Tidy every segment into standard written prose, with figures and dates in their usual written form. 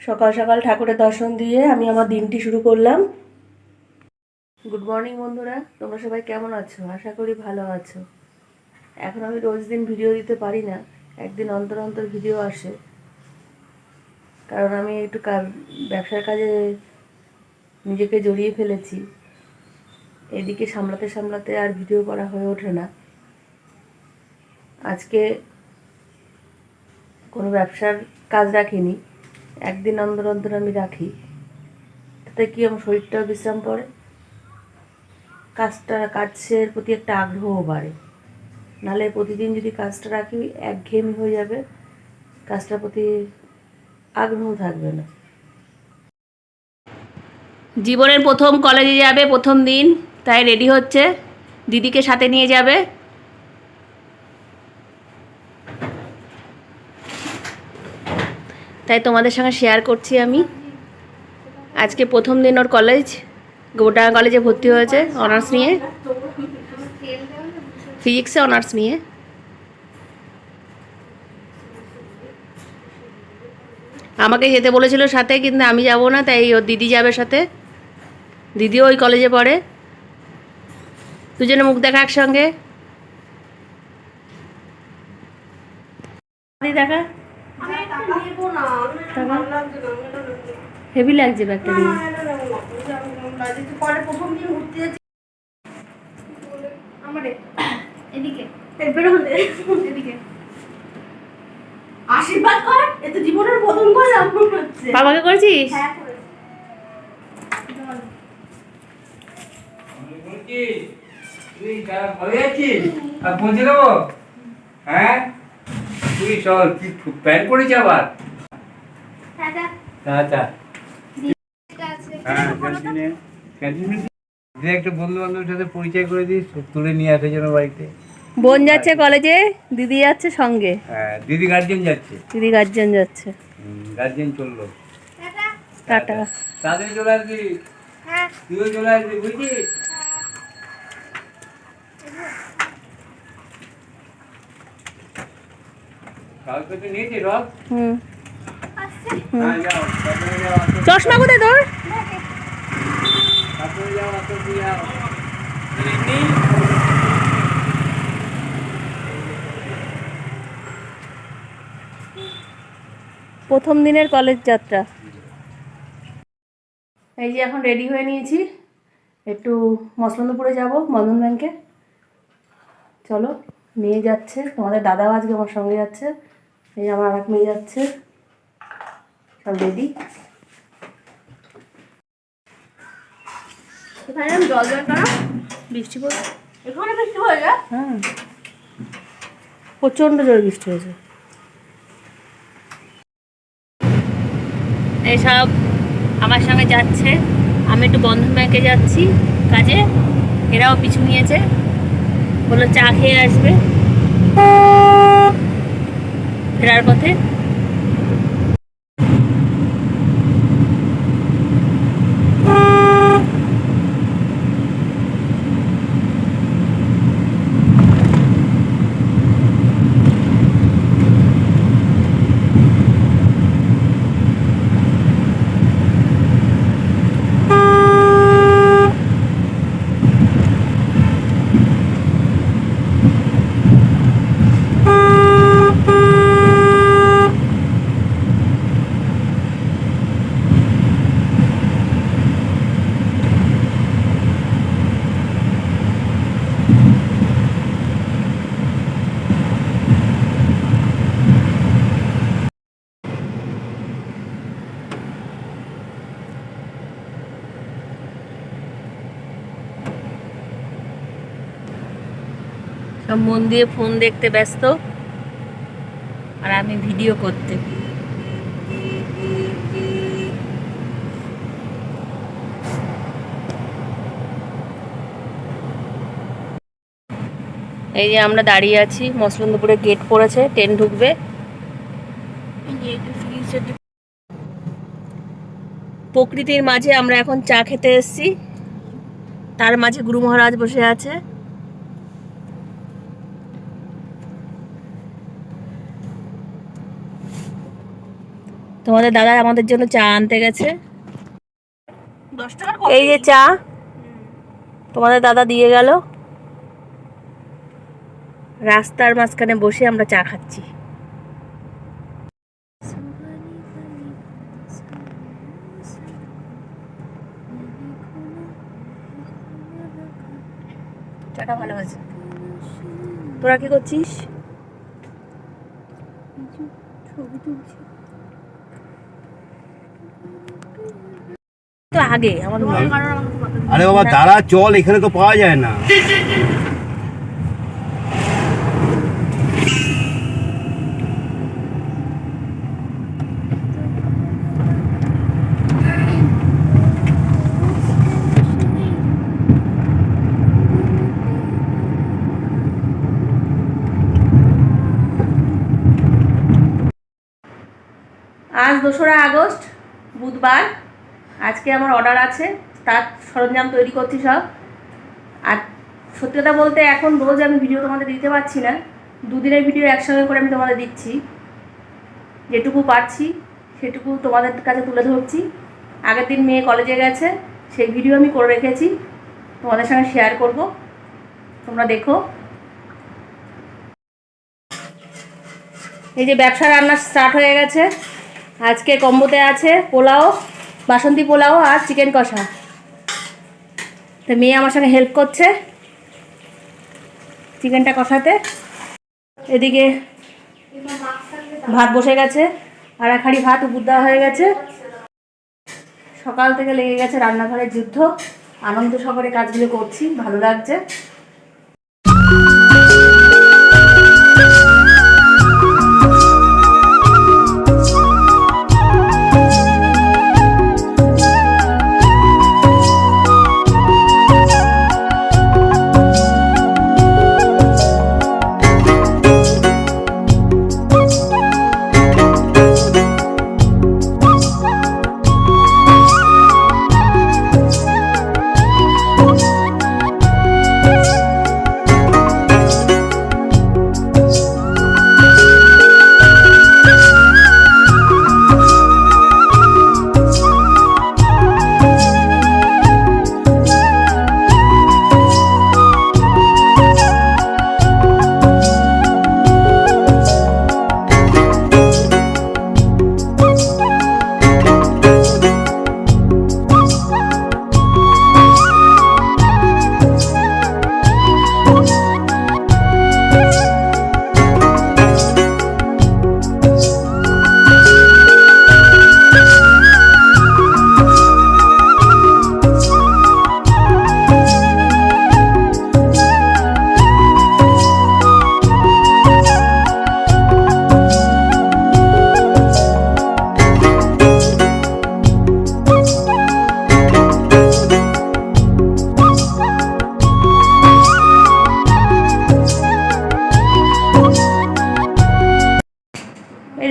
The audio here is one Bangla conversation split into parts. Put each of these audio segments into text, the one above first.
সকাল সকাল ঠাকুরের দর্শন দিয়ে আমি আমার দিনটি শুরু করলাম। গুড মর্নিং বন্ধুরা, তোমরা সবাই কেমন আছো? আশা করি ভালো আছো। এখন আমি রোজ দিন ভিডিও দিতে পারি না, একদিন অন্তর অন্তর ভিডিও আসে, কারণ আমি একটু ব্যবসার কাজে নিজেকে জড়িয়ে ফেলেছি। এদিকে সামলাতে সামলাতে আর ভিডিও করা হয়ে ওঠে না। আজকে কোনো ব্যবসার কাজ রাখিনি, একদিন অন্তর অন্তর আমি রাখি, তাতে কি আমার শরীরটাও বিশ্রাম পড়ে, কাজের প্রতি একটা আগ্রহ বাড়ে। নাহলে প্রতিদিন যদি কাজটা রাখি একঘেয়েমি হয়ে যাবে, কাজটার প্রতি আগ্রহ থাকবে না। জীবনের প্রথম কলেজে যাবে, প্রথম দিন, তাই রেডি হচ্ছে, দিদিকে সাথে নিয়ে যাবে। তাই তোমাদের সঙ্গে শেয়ার করছি আমি। আজকে প্রথম দিন ওর কলেজ, গোটাঙ্গা কলেজে ভর্তি হয়েছে অনার্স নিয়ে, ফিজিক্সে অনার্স নিয়ে। আমাকে যেতে বলেছিল সাথে, কিন্তু আমি যাব না, তাই ওর দিদি যাবে সাথে। দিদিও ওই কলেজে পড়ে। দুজনে মুখ দেখা একসঙ্গে। দেখা হেভি লাগছে ব্যাগটা নিয়ে। আশীর্বাদ কর, এতে জীবনের প্রথম করে আপলোড হচ্ছে। বাবাকে করেছিস? হ্যাঁ করেছি। তুই যারা ভালো আছিস আর পৌঁছে দেবো। হ্যাঁ তুই চল, তুই প্যান্ট পরেছি আবার। আচ্ছা হ্যাঁ, ক্যান্টিনে একটা বন্ধু বান্ধবের সাথে পরিচয় করে দিস, তুলে নিয়ে আসে যেন বাড়িতে। বোন যাচ্ছে কলেজে, দিদি যাচ্ছে সঙ্গে। হ্যাঁ, দিদি গার্জেন যাচ্ছে। দিদি গার্জেন যাচ্ছে। গার্জেন চললো। টাটা। তাদের চলে আসবি, তুইও চলে আসবি, বুঝছিস? কালকে তো নিয়েছি রথ। হ্যাঁ যাও, তারপরে যাও। চশমা কোথায় তোর? তারপরে যাও, তারপরে যাও। প্রথম দিনের কলেজ যাত্রা। এই যে এখন রেডি হয়ে নিয়েছি, একটু মসলন্দপুরে যাব, বন্ধন ব্যাংকে। চলো, মেয়ে যাচ্ছে, তোমাদের দাদাও আজকে আমার সঙ্গে যাচ্ছে। এই আমার আর এক মেয়ে যাচ্ছে, সব রেডি। এখানে জল জল করা বৃষ্টি পড়ে, এখানে বৃষ্টি পড়ে যায়। হ্যাঁ, প্রচণ্ড জোরে বৃষ্টি হয়েছে। এইসব আমার সঙ্গে যাচ্ছে, আমি একটু বন্ধন ব্যাংকে যাচ্ছি কাজে, এরাও পিছু নিয়েছে, বললো চা খেয়ে আসবে ফেরার পথে। সব মন দিয়ে ফোন দেখতে ব্যস্ত, আর আমি ভিডিও করতে। এই যে আমরা দাঁড়িয়ে আছি, মসলন্দপুরে গেট পড়েছে, ট্রেন ঢুকবে। প্রকৃতির মাঝে আমরা এখন চা খেতে এসেছি, তার মাঝে গুরু মহারাজ বসে আছে। তোমাদের দাদা আমাদের জন্য চা আনতে গেছে। 10 টাকার এই যে চা তোমাদের দাদা দিয়ে গেল। রাস্তার মাঝখানে বসে আমরা চা খাচ্ছি। চাটা ভালো হয়েছে। তোরা কি করছিস? ছবি তুলছি তো আগে আমার। আরে বাবা দাঁড়া, চল, এখানে তো পাওয়া যায় না। আজ 2রা আগস্ট বুধবার। আজকে আমার অর্ডার আছে, তার সরঞ্জাম তৈরি করছি সব। আর সত্যি কথা বলতে এখন রোজ আমি ভিডিও তোমাদের দিতে পারছি না, 2 দিনের ভিডিও একসঙ্গে করে আমি তোমাদের দিচ্ছি। যেটুকু পারছি সেটুকু তোমাদের কাছে তুলে ধরছি। আগের দিন মেয়ে কলেজে গেছে, সেই ভিডিও আমি করে রেখেছি, তোমাদের সঙ্গে শেয়ার করব, তোমরা দেখো। এই যে ব্যবসা রান্না স্টার্ট হয়ে গেছে। আজকে কম্বোতে আছে পোলাও, বাসন্তী পোলাও আর চিকেন কষা। তো মেয়ে আমার সঙ্গে হেল্প করছে চিকেনটা কষাতে। এদিকে ভাত বসে গেছে, আর এক হাঁড়ি ভাত উপর দেওয়া হয়ে গেছে। সকাল থেকে লেগে গেছে রান্নাঘরের যুদ্ধ। আনন্দ সহকারে কাজগুলো করছি, ভালো লাগছে।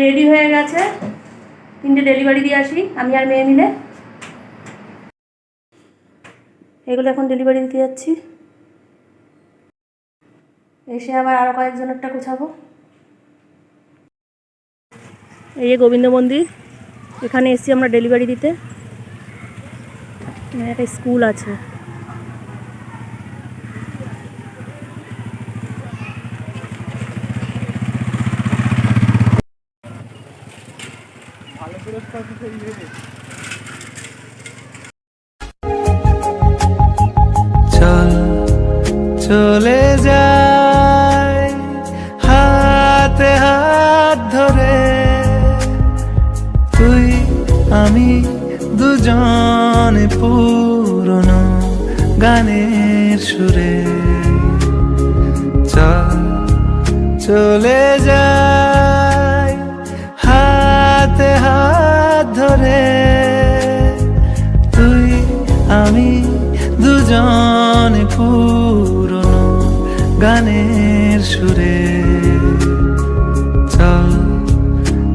রেডি হয়ে গেছে, 3টে ডেলিভারি দিয়ে আসি আমি আর মেয়ে মিলে। এগুলো এখন ডেলিভারি দিতে যাচ্ছি। এসে আবার আরও কয়েকজনেরটা গোছাবো। এই যে গোবিন্দ মন্দির, এখানে এসছি আমরা ডেলিভারি দিতে। একটা স্কুল আছে। চল চলে যাই হাতে হাত ধরে, তুই আমি দুজনে পুরনো গানের সুরে। চল চলে যাই হাতে হাত ধরে, তুই আমি দুজনে পুরনো গানের সুরে। চল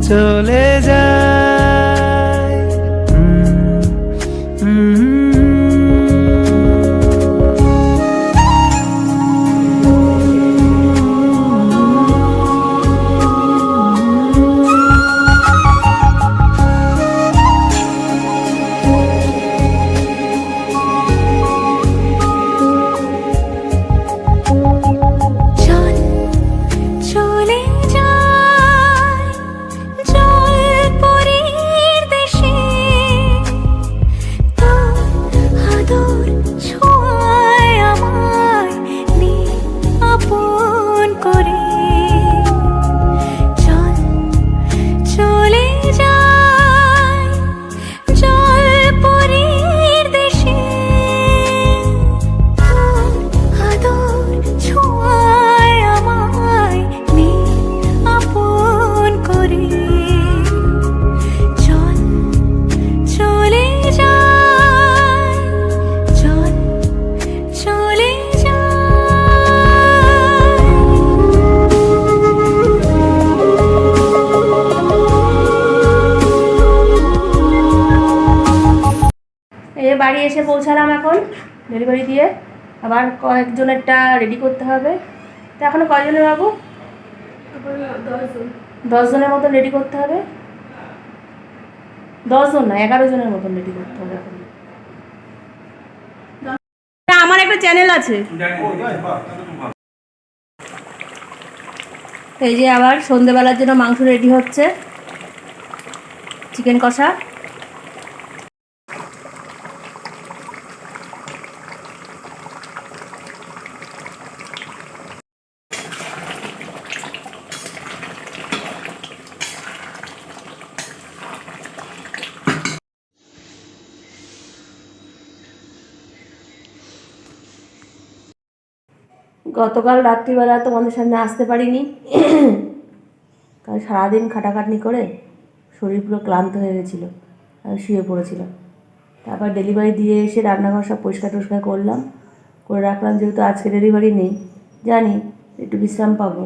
চলে যাই। বাড়ি এসে পৌঁছালাম এখন ডেলিভারি দিয়ে, আবার কয়েকজনেরটা রেডি করতে হবে। তো এখনও কয়জনের বাবু? 10 জনের মতন রেডি করতে হবে। 10 জন না, 11 জনের মতন রেডি করতে হবে এখন। আমার একটা চ্যানেল আছে। এই যে আবার সন্ধেবেলার জন্য মাংস রেডি হচ্ছে, চিকেন কষা। গতকাল রাত্রিবেলা তোমাদের সামনে আসতে পারিনি, কারণ সারাদিন খাটাখাটনি করে শরীর পুরো ক্লান্ত হয়ে গেছিলো, আমি শুয়ে পড়েছিলাম। তারপর ডেলিভারি দিয়ে এসে রান্নাঘর সব পরিষ্কার টরিষ্কার করলাম, করে রাখলাম। যেহেতু আজকে ডেলিভারি নেই, জানি একটু বিশ্রাম পাবো,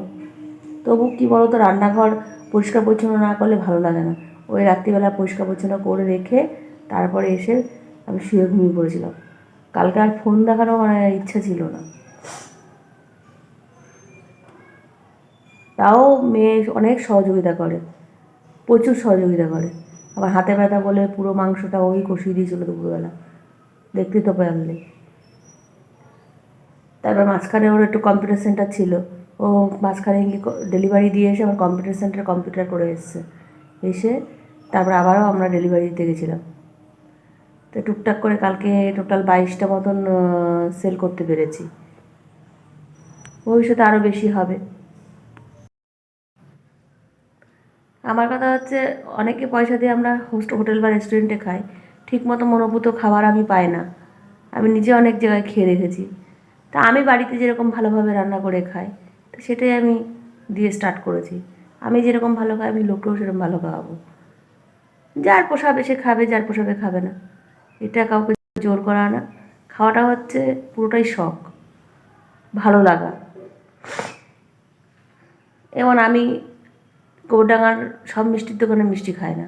তবু কী বলো তো, রান্নাঘর পরিষ্কার পরিচ্ছন্ন না করলে ভালো লাগে না। ওই রাত্রিবেলা পরিষ্কার পরিচ্ছন্ন করে রেখে তারপরে এসে আমি শুয়ে ঘুমিয়ে পড়েছিলাম। কালকে আর ফোন দেখারও মানে ইচ্ছা ছিল না। তাও মেয়ে অনেক সহযোগিতা করে, প্রচুর সহযোগিতা করে। আবার হাতে ব্যথা বলে পুরো মাংসটা ওই কষিয়ে দিয়েছিল দুপুরবেলা, দেখতে তো পারলে। তারপর মাঝখানে ওর একটু কম্পিউটার সেন্টার ছিল, ও মাঝখানে গিয়ে ডেলিভারি দিয়ে এসে আবার কম্পিউটার সেন্টারে কম্পিউটার করে এসছে। এসে তারপর আবারও আমরা ডেলিভারি দিতে গেছিলাম। তো টুকটাক করে কালকে টোটাল 22টা মতন সেল করতে পেরেছি। ভবিষ্যতে আরও বেশি হবে। আমার কথা হচ্ছে, অনেকে পয়সা দিয়ে আমরা হোটেল বা রেস্টুরেন্টে খাই, ঠিকমতো মনোভূত খাবার আমি পাই না। আমি নিজে অনেক জায়গায় খেয়ে রেখেছি। তা আমি বাড়িতে যেরকম ভালোভাবে রান্না করে খাই, তো সেটাই আমি দিয়ে স্টার্ট করেছি। আমি যেরকম ভালো খাই, আমি লোককেও সেরকম ভালো খাওয়াবো। যার পোষাবে সে খাবে, যার পোষাবে খাবে না, এটা কাউকে জোর করা না। খাওয়াটা হচ্ছে পুরোটাই শখ, ভালো লাগা। যেমন আমি গোবরডাঙ্গার সব মিষ্টির দোকানে মিষ্টি খাই না,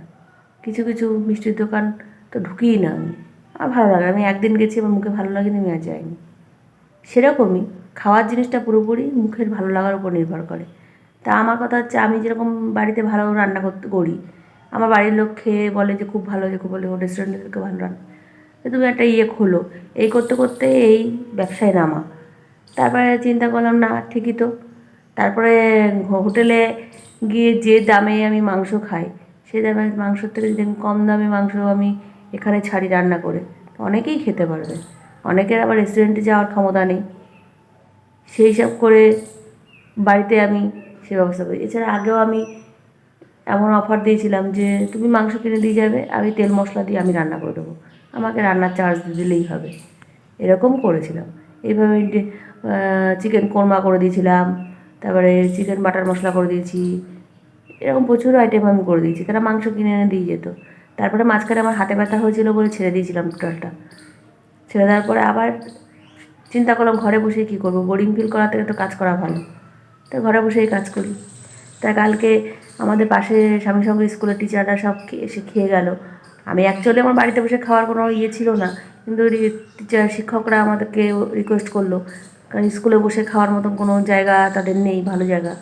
কিছু কিছু মিষ্টির দোকান তো ঢুকিই না আমি, আমার ভালো লাগে। আমি একদিন গেছি, আমার মুখে ভালো লাগেনি, আমি আর যাইনি। সেরকমই খাওয়ার জিনিসটা পুরোপুরি মুখের ভালো লাগার উপর নির্ভর করে। তা আমার কথা হচ্ছে, আমি যেরকম বাড়িতে ভালো রান্না করতে করি, আমার বাড়ির লোক খেয়ে বলে যে খুব ভালো, যে খুব বলে ও রেস্টুরেন্টে থেকে ভালো রান্না। তুমি একটা খোলো, এই করতে করতে এই ব্যবসায় নামা। তারপরে চিন্তা করলাম, না ঠিকই তো। তারপরে হোটেলে গিয়ে যে দামে আমি মাংস খাই, সেই দামে মাংসর থেকে যদি আমি কম দামে মাংস আমি এখানে ছাড়ি রান্না করে, অনেকেই খেতে পারবে। অনেকের আবার রেস্টুরেন্টে যাওয়ার ক্ষমতা নেই, সেই সব করে বাড়িতে আমি সে ব্যবস্থা করি। এছাড়া আগেও আমি এমন অফার দিয়েছিলাম যে তুমি মাংস কিনে দিয়ে যাবে, আমি তেল মশলা দিয়ে আমি রান্না করে দেবো, আমাকে রান্নার চার্জ দিলেই হবে, এরকম করেছিলাম। এইভাবে চিকেন কোরমা করে দিয়েছিলাম, তারপরে চিকেন বাটার মশলা করে দিয়েছি, এরকম প্রচুর আইটেম আমি করে দিয়েছি। তারা মাংস কিনে এনে দিয়ে যেত। তারপরে মাঝখানে আমার হাতে ব্যথা হয়েছিল বলে ছেড়ে দিয়েছিলাম টোটালটা। ছেড়ে দেওয়ার পরে আবার চিন্তা করলাম ঘরে বসে কী করবো, বোরিং ফিল করার থেকে তো কাজ করা ভালো, তো ঘরে বসেই কাজ করি। তাই কালকে আমাদের পাশে স্বামী সঙ্গে স্কুলের টিচাররা সব এসে খেয়ে গেল। আমি অ্যাকচুয়ালি আমার বাড়িতে বসে খাওয়ার কোনো ছিল না, কিন্তু টিচার শিক্ষকরা আমাদেরকে রিকোয়েস্ট করলো, কারণ স্কুলে বসে খাওয়ার মতন কোনো জায়গা তাদের নেই, ভালো জায়গা,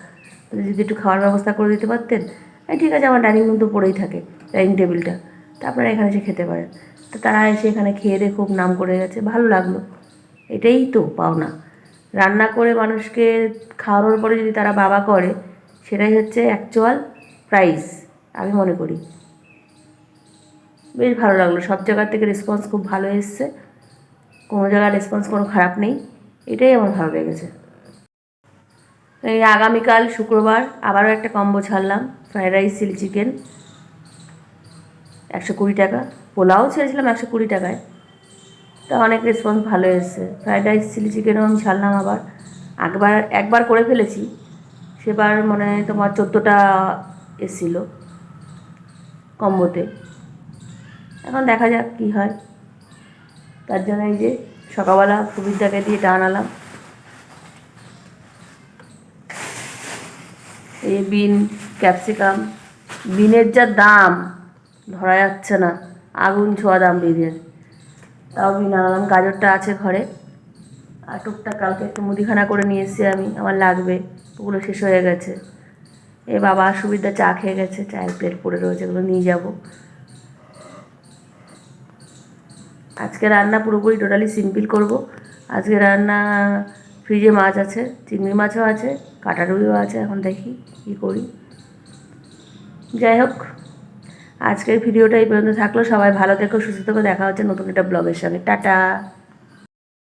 যদি একটু খাওয়ার ব্যবস্থা করে দিতে পারতেন। ঠিক আছে, আমার ডাইনিং রুম তো পড়েই থাকে, ডাইনিং টেবিলটা, তো আপনারা এখানে এসে খেতে পারেন। তো তারা এসে এখানে খেয়ে দিয়ে খুব নাম করে গেছে, ভালো লাগলো। এটাই তো পাওনা, রান্না করে মানুষকে খাওয়ানোর পরে যদি তারা বাবা করে, সেটাই হচ্ছে অ্যাকচুয়াল প্রাইস আমি মনে করি। বেশ ভালো লাগলো, সব জায়গার থেকে রেসপন্স খুব ভালো এসছে, কোনো জায়গার রেসপন্স কোনো খারাপ নেই, এটাই আমার ভালো লেগেছে। এই আগামীকাল শুক্রবার আবারও একটা কম্বো ছাড়লাম, ফ্রায়েড রাইস চিলি চিকেন 120 টাকা, পোলাও ছেড়েছিলাম 120 টাকায়, তা অনেক রেসপন্স ভালো এসছে। ফ্রায়েড রাইস চিলি চিকেনও আমি ছাড়লাম আবার, একবার করে ফেলেছি, সেবার মনে হয় তোমার 14টা এসেছিলো কম্বোতে। এখন দেখা যাক কী হয়। তার জন্য এই যে সকালবেলা কবিতাকে দিয়ে টানালাম, এই বিন ক্যাপসিকাম, বিনের যা দাম ধরা যাচ্ছে না, আগুন ছোঁয়া দাম বিনের। তাও বিনা আনলাম, গাজরটা আছে ঘরে। আর টুকটাক কালকে একটু মুদিখানা করে নিয়ে এসেছি আমি, আমার লাগবে, ওগুলো শেষ হয়ে গেছে। এ বাবা সুবিধা চা খেয়ে গেছে, চায়ের প্লেট পড়ে রয়েছে, এগুলো নিয়ে যাব। আজকে রান্না পুরোপুরি টোটালি সিম্পল করব। আজকে রান্না ফ্রিজে মাছ আছে, চিংড়ি মাছও আছে, কাটা রুইও আছে, এখন দেখি কী করি। যাই হোক, আজকের ভিডিওটা এই পর্যন্ত থাকলো। সবাই ভালো থেকো, সুস্থ থেকো, দেখা হচ্ছে নতুন একটা ব্লগের সঙ্গে। টাটা।